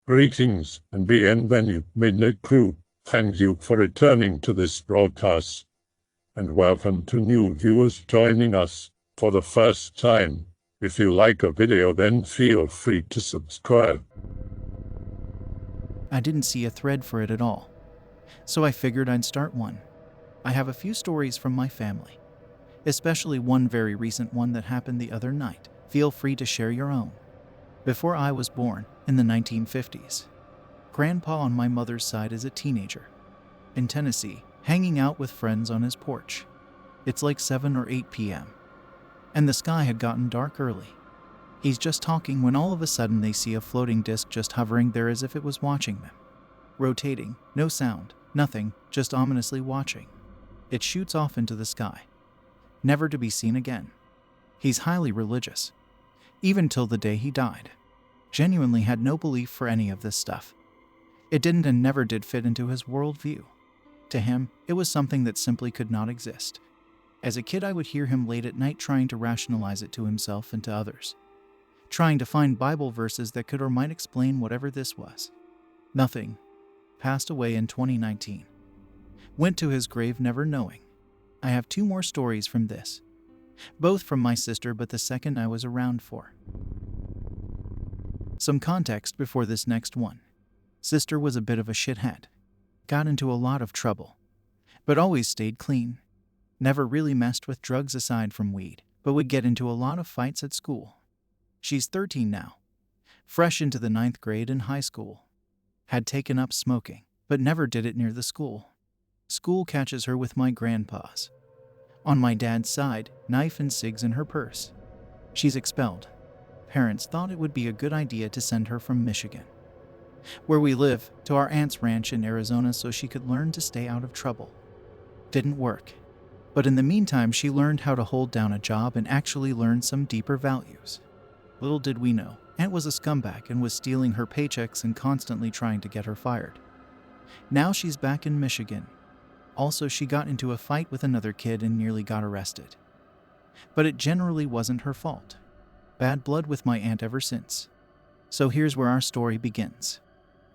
Greetings and bienvenue, midnight crew. Thank you for returning to this broadcast. And welcome to new viewers joining us for the first time. If you like a video, then feel free to subscribe. I didn't see a thread for it at all, so I figured I'd start one. I have a few stories from my family, especially one very recent one that happened the other night. Feel free to share your own. Before I was born, in the 1950s, Grandpa on my mother's side is a teenager in Tennessee, hanging out with friends on his porch. It's like 7 or 8 p.m., and the sky had gotten dark early. He's just talking when all of a sudden they see a floating disc just hovering there as if it was watching them. Rotating, no sound, nothing, just ominously watching. It shoots off into the sky, never to be seen again. He's highly religious, even till the day he died. Genuinely had no belief for any of this stuff. It didn't and never did fit into his worldview. To him, it was something that simply could not exist. As a kid, I would hear him late at night trying to rationalize it to himself and to others, trying to find Bible verses that could or might explain whatever this was. Nothing. Passed away in 2019. Went to his grave never knowing. I have 2 more stories from this, both from my sister, but the second I was around for. Some context before this next one. Sister was a bit of a shithead. Got into a lot of trouble, but always stayed clean. Never really messed with drugs aside from weed, but would get into a lot of fights at school. She's 13 now, fresh into the 9th grade in high school. Had taken up smoking, but never did it near the school. School catches her with my grandpas. On my dad's side, knife and cigs in her purse. She's expelled. Parents thought it would be a good idea to send her from Michigan, where we live, to our aunt's ranch in Arizona so she could learn to stay out of trouble. Didn't work. But in the meantime, she learned how to hold down a job and actually learned some deeper values. Little did we know, Aunt was a scumbag and was stealing her paychecks and constantly trying to get her fired. Now she's back in Michigan. Also, she got into a fight with another kid and nearly got arrested. But it generally wasn't her fault. Bad blood with my aunt ever since. So here's where our story begins.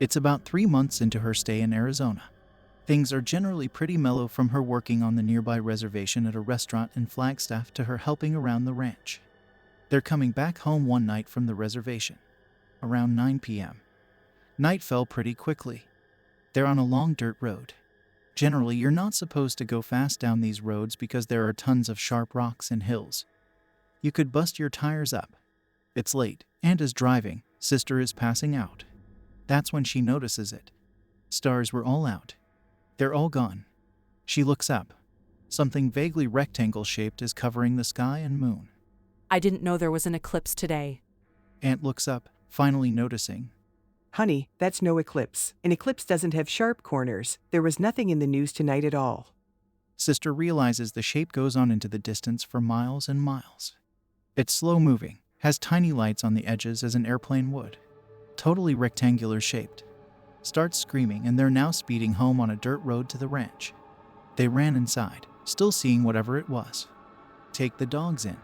It's about 3 months into her stay in Arizona. Things are generally pretty mellow, from her working on the nearby reservation at a restaurant in Flagstaff to her helping around the ranch. They're coming back home one night from the reservation, around 9 p.m. Night fell pretty quickly. They're on a long dirt road. Generally, you're not supposed to go fast down these roads because there are tons of sharp rocks and hills. You could bust your tires up. It's late. Aunt is driving. Sister is passing out. That's when she notices it. Stars were all out. They're all gone. She looks up. Something vaguely rectangle-shaped is covering the sky and moon. I didn't know there was an eclipse today. Aunt looks up, finally noticing. Honey, that's no eclipse. An eclipse doesn't have sharp corners. There was nothing in the news tonight at all. Sister realizes the shape goes on into the distance for miles and miles. It's slow-moving, has tiny lights on the edges as an airplane would. Totally rectangular shaped. Starts screaming, and they're now speeding home on a dirt road to the ranch. They ran inside, still seeing whatever it was. Take the dogs in.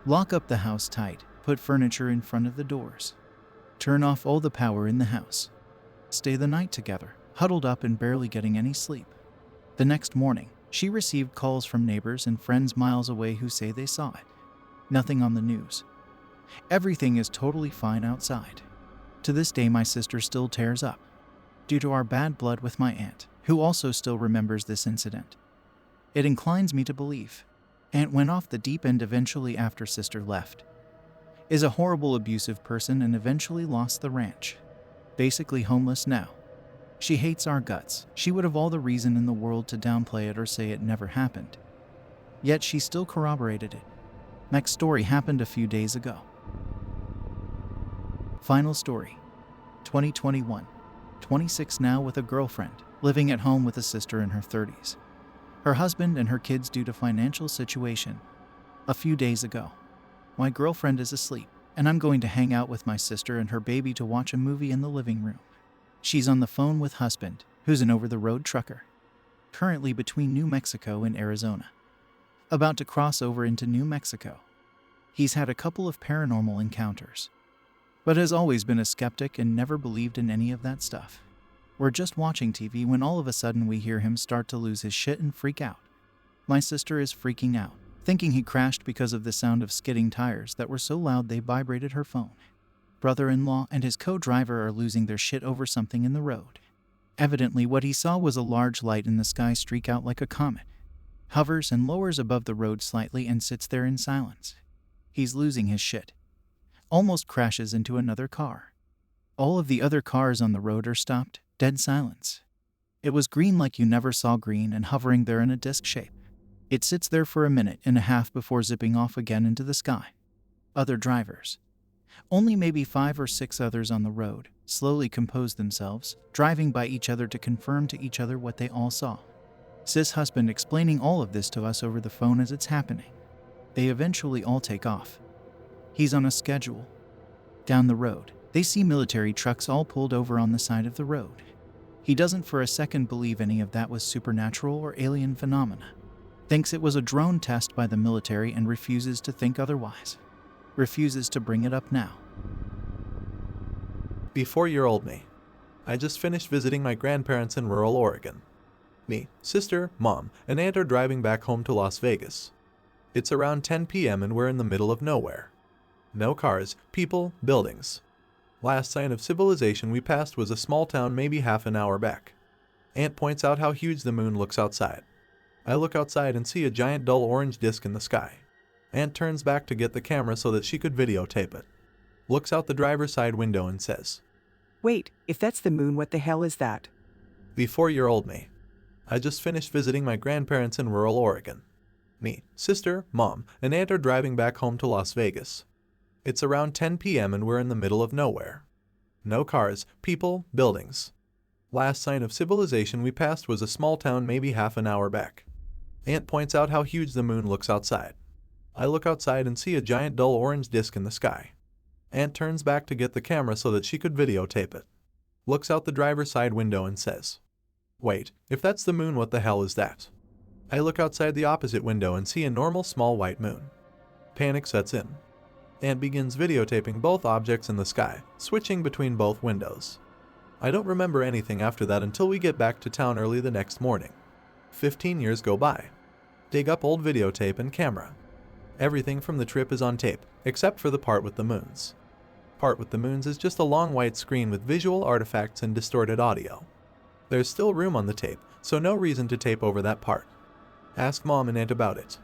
Lock up the house tight, put furniture in front of the doors. Turn off all the power in the house. Stay the night together, huddled up and barely getting any sleep. The next morning, she received calls from neighbors and friends miles away who say they saw it. Nothing on the news. Everything is totally fine outside. To this day, my sister still tears up, due to our bad blood with my aunt, who also still remembers this incident. It inclines me to believe Aunt went off the deep end eventually after sister left. Is a horrible abusive person and eventually lost the ranch. Basically homeless now. She hates our guts. She would have all the reason in the world to downplay it or say it never happened. Yet she still corroborated it. Next story happened a few days ago. Final story. 2021. 26 now, with a girlfriend, living at home with a sister in her 30s. Her husband and her kids due to financial situation. A few days ago. My girlfriend is asleep, and I'm going to hang out with my sister and her baby to watch a movie in the living room. She's on the phone with husband, who's an over-the-road trucker, currently between New Mexico and Arizona. About to cross over into New Mexico. He's had a couple of paranormal encounters. but has always been a skeptic and never believed in any of that stuff. We're just watching TV when all of a sudden we hear him start to lose his shit and freak out. My sister is freaking out, thinking he crashed because of the sound of skidding tires that were so loud they vibrated her phone. Brother-in-law and his co-driver are losing their shit over something in the road. Evidently, what he saw was a large light in the sky streak out like a comet. Hovers and lowers above the road slightly and sits there in silence. He's losing his shit. Almost crashes into another car. All of the other cars on the road are stopped, dead silence. It was green like you never saw green and hovering there in a disc shape. It sits there for a minute and a half before zipping off again into the sky. Other drivers. Only maybe 5 or 6 others on the road, slowly compose themselves, driving by each other to confirm to each other what they all saw. Sis husband explaining all of this to us over the phone as it's happening. They eventually all take off. He's on a schedule. Down the road, they see military trucks all pulled over on the side of the road. He doesn't for a second believe any of that was supernatural or alien phenomena. Thinks it was a drone test by the military and refuses to think otherwise. Refuses to bring it up now. Be 4-year-old me. I just finished visiting my grandparents in rural Oregon. Me, sister, mom, and aunt are driving back home to Las Vegas. It's around 10 p.m. and we're in the middle of nowhere. No cars, people, buildings. Last sign of civilization we passed was a small town maybe half an hour back. Aunt points out how huge the moon looks outside. I look outside and see a giant dull orange disc in the sky. Aunt turns back to get the camera so that she could videotape it. Looks out the driver's side window and says, Wait, if that's the moon, what the hell is that? Be 4-year-old me. I just finished visiting my grandparents in rural Oregon. Me, sister, mom, and aunt are driving back home to Las Vegas. It's around 10 p.m. and we're in the middle of nowhere. No cars, people, buildings. Last sign of civilization we passed was a small town maybe half an hour back. Aunt points out how huge the moon looks outside. I look outside and see a giant dull orange disc in the sky. Aunt turns back to get the camera so that she could videotape it. Looks out the driver's side window and says, Wait, if that's the moon, what the hell is that? I look outside the opposite window and see a normal small white moon. Panic sets in. Aunt begins videotaping both objects in the sky, switching between both windows. I don't remember anything after that until we get back to town early the next morning. 15 years go by. Dig up old videotape and camera. Everything from the trip is on tape, except for the part with the moons. Part with the moons is just a long white screen with visual artifacts and distorted audio. There's still room on the tape, so no reason to tape over that part. Ask mom and aunt about it.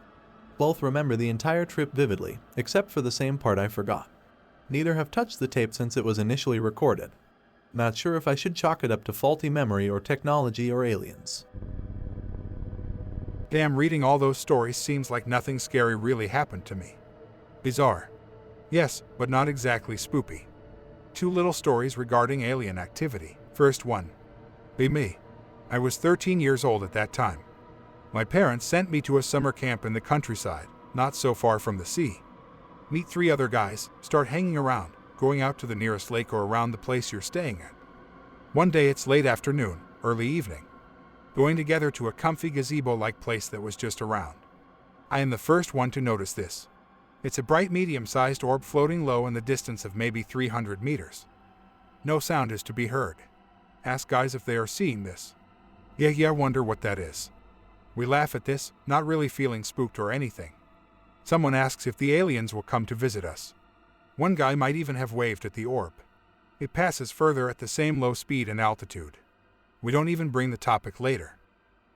Both remember the entire trip vividly, except for the same part I forgot. Neither have touched the tape since it was initially recorded. Not sure if I should chalk it up to faulty memory or technology or aliens. Damn, reading all those stories seems like nothing scary really happened to me. Bizarre. Yes, but not exactly spoopy. 2 little stories regarding alien activity. First one. Be me. I was 13 years old at that time. My parents sent me to a summer camp in the countryside, not so far from the sea. Meet 3 other guys, start hanging around, going out to the nearest lake or around the place you're staying at. One day it's late afternoon, early evening. Going together to a comfy gazebo-like place that was just around. I am the first one to notice this. It's a bright medium-sized orb floating low in the distance of maybe 300 meters. No sound is to be heard. Ask guys if they are seeing this. Yeah, wonder what that is. We laugh at this, not really feeling spooked or anything. Someone asks if the aliens will come to visit us. One guy might even have waved at the orb. It passes further at the same low speed and altitude. We don't even bring the topic later.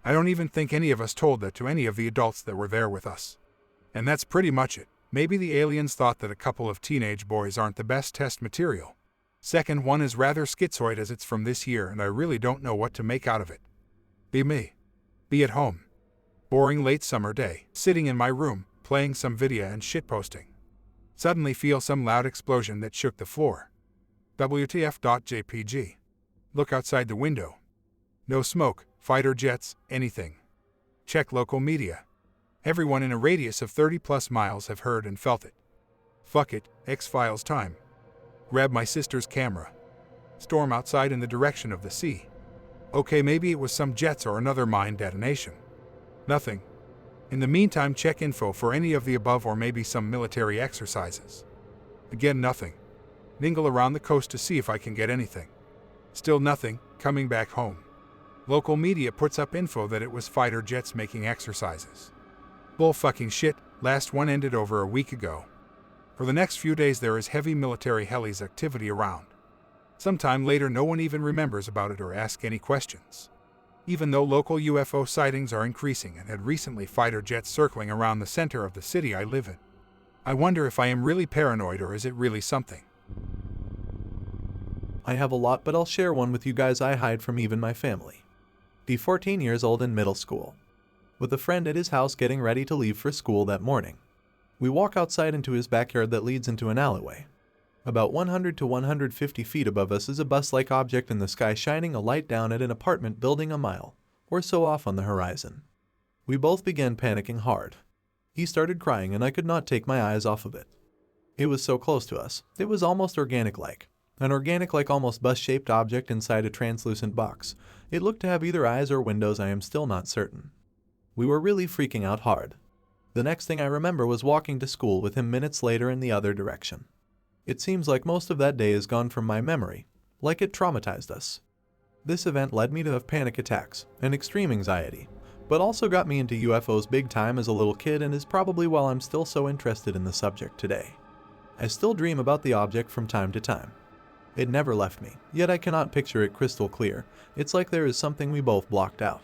I don't even think any of us told that to any of the adults that were there with us. And that's pretty much it. Maybe the aliens thought that a couple of teenage boys aren't the best test material. Second one is rather schizoid as it's from this year and I really don't know what to make out of it. Be me. Be at home. Boring late summer day, sitting in my room, playing some video and shitposting. Suddenly feel some loud explosion that shook the floor. WTF.jpg. Look outside the window. No smoke, fighter jets, anything. Check local media. Everyone in a radius of 30+ miles have heard and felt it. Fuck it, X-Files time. Grab my sister's camera. Storm outside in the direction of the sea. Okay, maybe it was some jets or another mine detonation. Nothing. In the meantime, check info for any of the above or maybe some military exercises. Again, nothing. mingle around the coast to see if I can get anything. Still nothing, coming back home. Local media puts up info that it was fighter jets making exercises. Bull fucking shit, last one ended over a week ago. For the next few days there is heavy military helis activity around. Sometime later no one even remembers about it or asks any questions. Even though local UFO sightings are increasing and had recently fighter jets circling around the center of the city I live in. I wonder if I am really paranoid or is it really something. I have a lot, but I'll share one with you guys I hide from even my family. Be 14 years old in middle school. With a friend at his house getting ready to leave for school that morning. We walk outside into his backyard that leads into an alleyway. About 100 to 150 feet above us is a bus-like object in the sky shining a light down at an apartment building a mile or so off on the horizon. We both began panicking hard. He started crying and I could not take my eyes off of it. It was so close to us, it was almost organic-like. An organic-like almost bus-shaped object inside a translucent box. It looked to have either eyes or windows, I am still not certain. We were really freaking out hard. The next thing I remember was walking to school with him minutes later in the other direction. It seems like most of that day is gone from my memory, like it traumatized us. This event led me to have panic attacks and extreme anxiety, but also got me into UFOs big time as a little kid and is probably why I'm still so interested in the subject today. I still dream about the object from time to time. It never left me, yet I cannot picture it crystal clear. It's like there is something we both blocked out.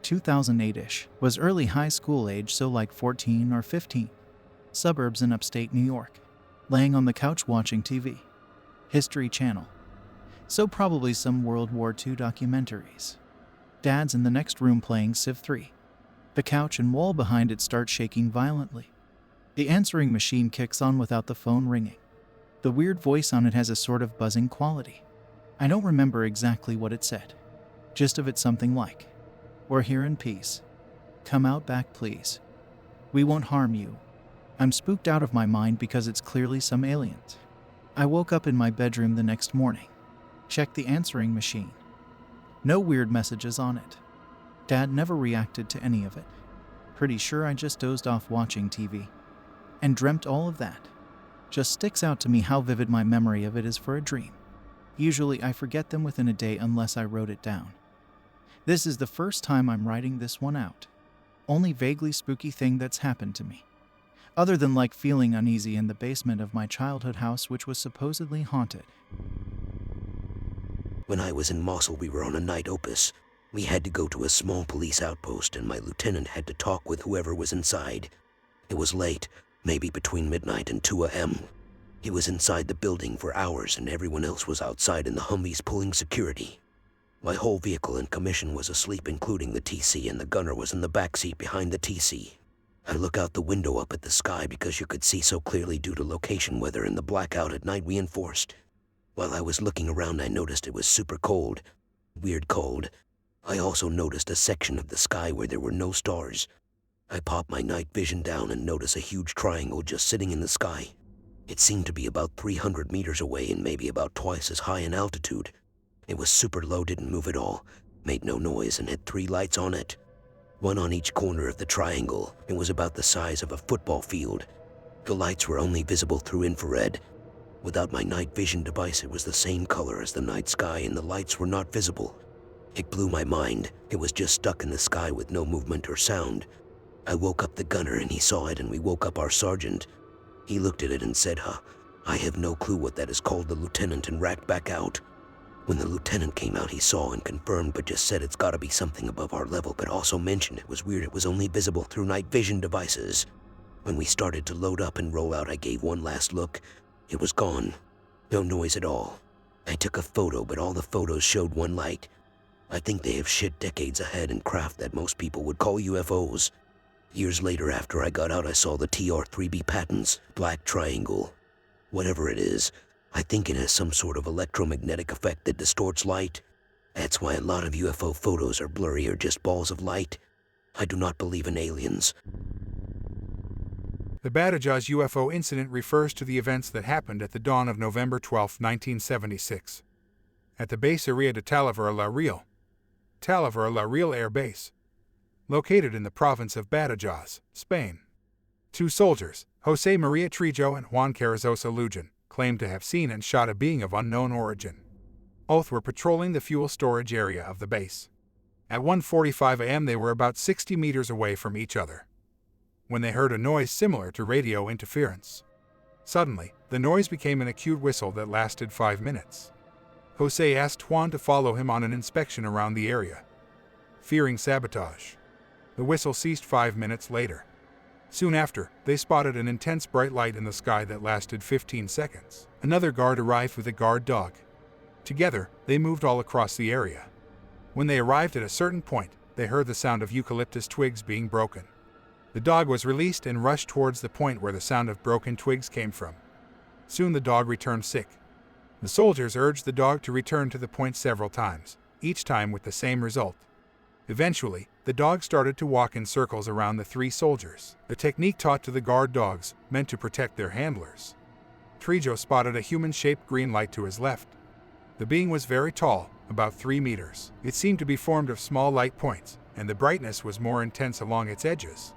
2008-ish, was early high school age, so like 14 or 15. Suburbs in upstate New York. Laying on the couch watching TV. History Channel. So probably some World War II documentaries. Dad's in the next room playing Civ 3. The couch and wall behind it start shaking violently. The answering machine kicks on without the phone ringing. The weird voice on it has a sort of buzzing quality. I don't remember exactly what it said. Gist of it something like, "We're here in peace. Come out back please. We won't harm you." I'm spooked out of my mind because it's clearly some aliens. I woke up in my bedroom the next morning. Checked the answering machine. No weird messages on it. Dad never reacted to any of it. Pretty sure I just dozed off watching TV. And dreamt all of that. Just sticks out to me how vivid my memory of it is for a dream. Usually I forget them within a day unless I wrote it down. This is the first time I'm writing this one out. Only vaguely spooky thing that's happened to me. Other than like feeling uneasy in the basement of my childhood house which was supposedly haunted. When I was in Mosul, we were on a night opus. We had to go to a small police outpost and my lieutenant had to talk with whoever was inside. It was late, maybe between midnight and 2 a.m. He was inside the building for hours and everyone else was outside in the Humvees pulling security. My whole vehicle and commission was asleep, including the TC, and the gunner was in the back seat behind the TC. I look out the window up at the sky because you could see so clearly due to location weather and the blackout at night we enforced. While I was looking around, I noticed it was super cold. Weird cold. I also noticed a section of the sky where there were no stars. I popped my night vision down and noticed a huge triangle just sitting in the sky. It seemed to be about 300 meters away and maybe about twice as high in altitude. It was super low, didn't move at all, made no noise, and had 3 lights on it. One on each corner of the triangle. It was about the size of a football field. The lights were only visible through infrared. Without my night vision device, it was the same color as the night sky and the lights were not visible. It blew my mind. It was just stuck in the sky with no movement or sound. I woke up the gunner and he saw it, and we woke up our sergeant. He looked at it and said, I have no clue what that is called, the lieutenant, and racked back out. When the lieutenant came out, he saw and confirmed, but just said it's gotta be something above our level, but also mentioned it was weird it was only visible through night vision devices. When we started to load up and roll out, I gave one last look. It was gone. No noise at all. I took a photo, but all the photos showed one light. I think they have shit decades ahead in craft that most people would call UFOs. Years later, after I got out, I saw the TR3B patents, black triangle. Whatever it is, I think it has some sort of electromagnetic effect that distorts light. That's why a lot of UFO photos are blurry or just balls of light. I do not believe in aliens. The Badajoz UFO Incident refers to the events that happened at the dawn of November 12, 1976. At the base area de Talavera La Real Air Base, located in the province of Badajoz, Spain. Two soldiers, Jose Maria Trillo and Juan Carrizosa Lujan, claimed to have seen and shot a being of unknown origin. Both were patrolling the fuel storage area of the base. At 1:45 a.m. they were about 60 meters away from each other, when they heard a noise similar to radio interference. Suddenly, the noise became an acute whistle that lasted 5 minutes. Jose asked Juan to follow him on an inspection around the area, fearing sabotage. The whistle ceased 5 minutes later. Soon after, they spotted an intense bright light in the sky that lasted 15 seconds. Another guard arrived with a guard dog. Together, they moved all across the area. When they arrived at a certain point, they heard the sound of eucalyptus twigs being broken. The dog was released and rushed towards the point where the sound of broken twigs came from. Soon the dog returned sick. The soldiers urged the dog to return to the point several times, each time with the same result. Eventually, the dog started to walk in circles around the three soldiers, a technique taught to the guard dogs, meant to protect their handlers. Trillo spotted a human-shaped green light to his left. The being was very tall, about 3 meters. It seemed to be formed of small light points, and the brightness was more intense along its edges.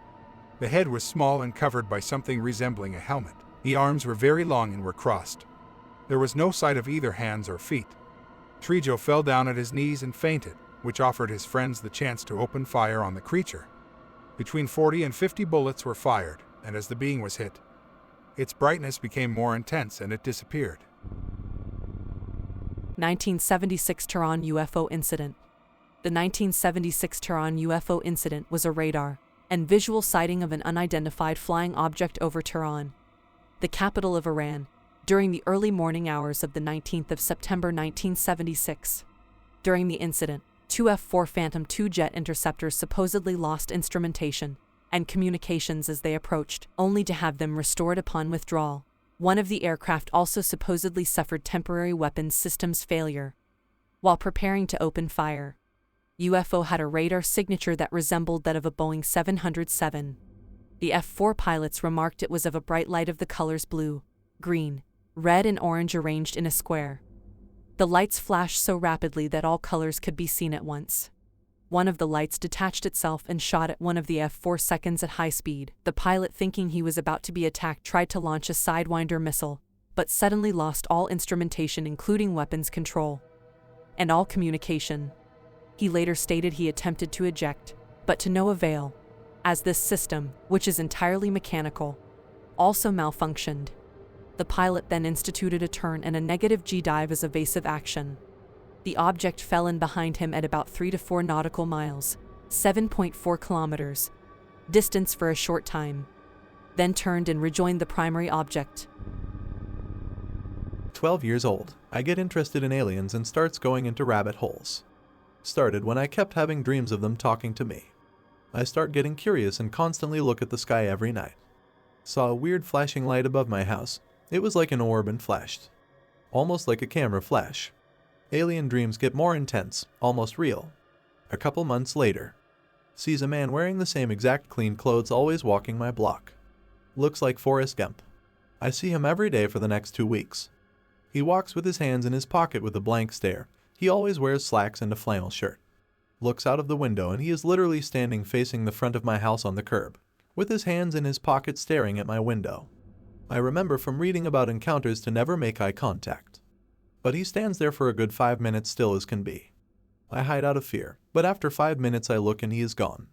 The head was small and covered by something resembling a helmet. The arms were very long and were crossed. There was no sight of either hands or feet. Trillo fell down at his knees and fainted, which offered his friends the chance to open fire on the creature. Between 40 and 50 bullets were fired, and as the being was hit, its brightness became more intense and it disappeared. 1976 Tehran UFO Incident. The 1976 Tehran UFO Incident was a radar and visual sighting of an unidentified flying object over Tehran, the capital of Iran, during the early morning hours of the 19th of September 1976. During the incident, two F-4 Phantom II jet interceptors supposedly lost instrumentation and communications as they approached, only to have them restored upon withdrawal. One of the aircraft also supposedly suffered temporary weapons systems failure. While preparing to open fire, UFO had a radar signature that resembled that of a Boeing 707. The F-4 pilots remarked it was of a bright light of the colors blue, green, red and orange arranged in a square. The lights flashed so rapidly that all colors could be seen at once. One of the lights detached itself and shot at one of the F-4 seconds at high speed. The pilot, thinking he was about to be attacked, tried to launch a Sidewinder missile, but suddenly lost all instrumentation including weapons control and all communication. He later stated he attempted to eject, but to no avail, as this system, which is entirely mechanical, also malfunctioned. The pilot then instituted a turn and a negative G dive as evasive action. The object fell in behind him at about 3 to 4 nautical miles, 7.4 kilometers, distance for a short time, then turned and rejoined the primary object. 12 years old, I get interested in aliens and starts going into rabbit holes. Started when I kept having dreams of them talking to me. I start getting curious and constantly look at the sky every night. Saw a weird flashing light above my house. It was like an orb and flashed, almost like a camera flash. Alien dreams get more intense, almost real. A couple months later, sees a man wearing the same exact clean clothes always walking my block. Looks like Forrest Gump. I see him every day for the next 2 weeks. He walks with his hands in his pocket with a blank stare. He always wears slacks and a flannel shirt. Looks out of the window and he is literally standing facing the front of my house on the curb, with his hands in his pocket staring at my window. I remember from reading about encounters to never make eye contact. But he stands there for a good 5 minutes still as can be. I hide out of fear, but after 5 minutes I look and he is gone.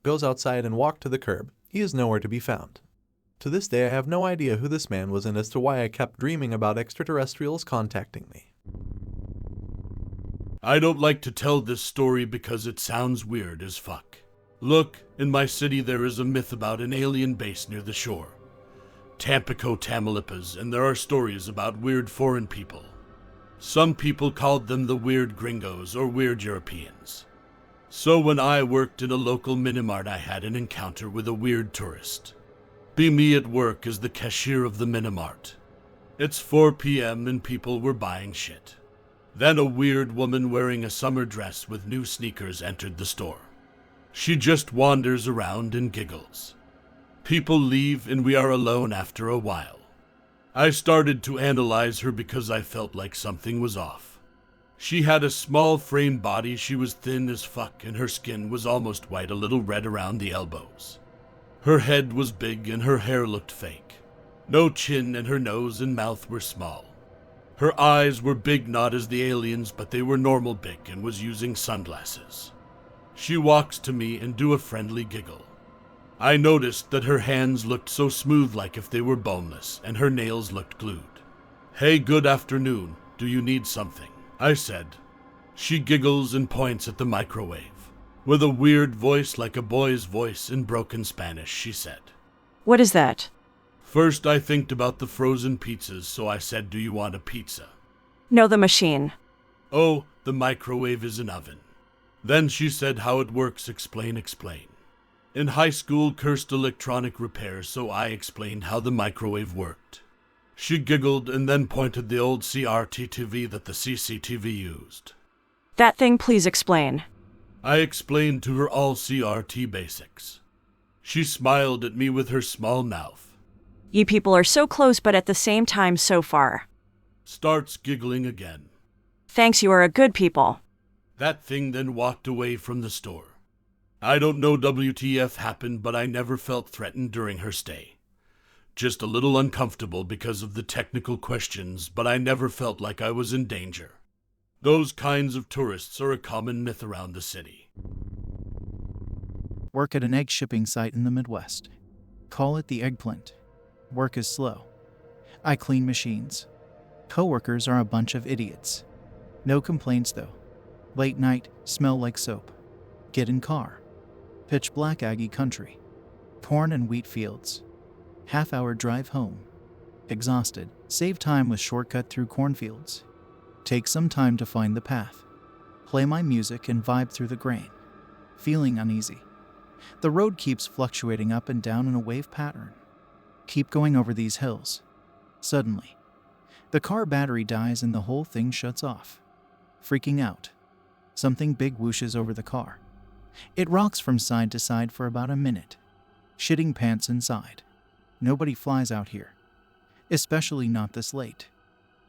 Goes outside and walk to the curb. He is nowhere to be found. To this day I have no idea who this man was and as to why I kept dreaming about extraterrestrials contacting me. I don't like to tell this story because it sounds weird as fuck. Look, in my city there is a myth about an alien base near the shore. Tampico, Tamaulipas, and there are stories about weird foreign people. Some people called them the weird gringos or weird Europeans. So when I worked in a local minimart I had an encounter with a weird tourist. Be me at work as the cashier of the minimart. It's 4 p.m. and people were buying shit. Then a weird woman wearing a summer dress with new sneakers entered the store. She just wanders around and giggles. People leave and we are alone after a while. I started to analyze her because I felt like something was off. She had a small frame body, she was thin as fuck, and her skin was almost white, a little red around the elbows. Her head was big and her hair looked fake. No chin, and her nose and mouth were small. Her eyes were big, not as the aliens, but they were normal big, and was using sunglasses. She walks to me and do a friendly giggle. I noticed that her hands looked so smooth, like if they were boneless, and her nails looked glued. "Hey, good afternoon. Do you need something?" I said. She giggles and points at the microwave. With a weird voice like a boy's voice in broken Spanish, she said, "What is that?" First I thinked about the frozen pizzas, so I said, "Do you want a pizza?" "No, the machine." "Oh, the microwave is an oven." Then she said how it works. Explain. In high school, cursed electronic repairs, so I explained how the microwave worked. She giggled and then pointed the old CRT TV that the CCTV used. "That thing, please explain." I explained to her all CRT basics. She smiled at me with her small mouth. "You people are so close but at the same time so far." Starts giggling again. "Thanks, you are a good people." That thing then walked away from the store. I don't know WTF happened, but I never felt threatened during her stay. Just a little uncomfortable because of the technical questions, but I never felt like I was in danger. Those kinds of tourists are a common myth around the city. Work at an egg shipping site in the Midwest. Call it the Eggplant. Work is slow. I clean machines. Coworkers are a bunch of idiots. No complaints though. Late night, smell like soap. Get in car. Pitch black Aggie country. Corn and wheat fields. Half-hour drive home. Exhausted, save time with shortcut through cornfields. Take some time to find the path. Play my music and vibe through the grain. Feeling uneasy. The road keeps fluctuating up and down in a wave pattern. Keep going over these hills. Suddenly, the car battery dies and the whole thing shuts off. Freaking out. Something big whooshes over the car. It rocks from side to side for about a minute. Shitting pants inside. Nobody flies out here. Especially not this late.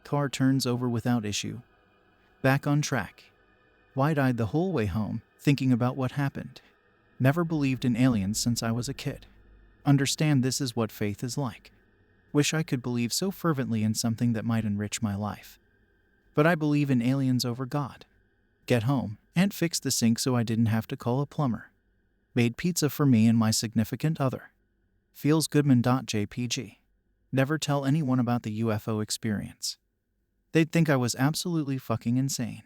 Car turns over without issue. Back on track. Wide-eyed the whole way home, thinking about what happened. Never believed in aliens since I was a kid. Understand this is what faith is like. Wish I could believe so fervently in something that might enrich my life. But I believe in aliens over God. Get home, and fixed the sink so I didn't have to call a plumber. Made pizza for me and my significant other. Feelsgoodman.jpg. Never tell anyone about the UFO experience. They'd think I was absolutely fucking insane.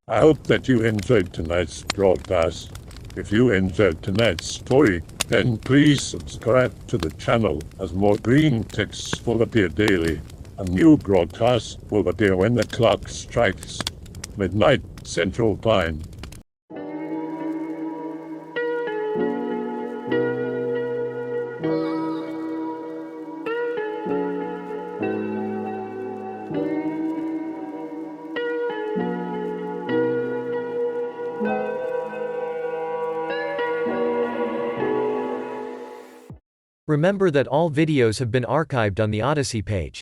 I hope that you enjoyed tonight's broadcast. If you enjoyed tonight's story, then please subscribe to the channel as more green texts will appear daily. A new broadcast will appear when the clock strikes midnight Central Time. Remember that all videos have been archived on the Odyssey page.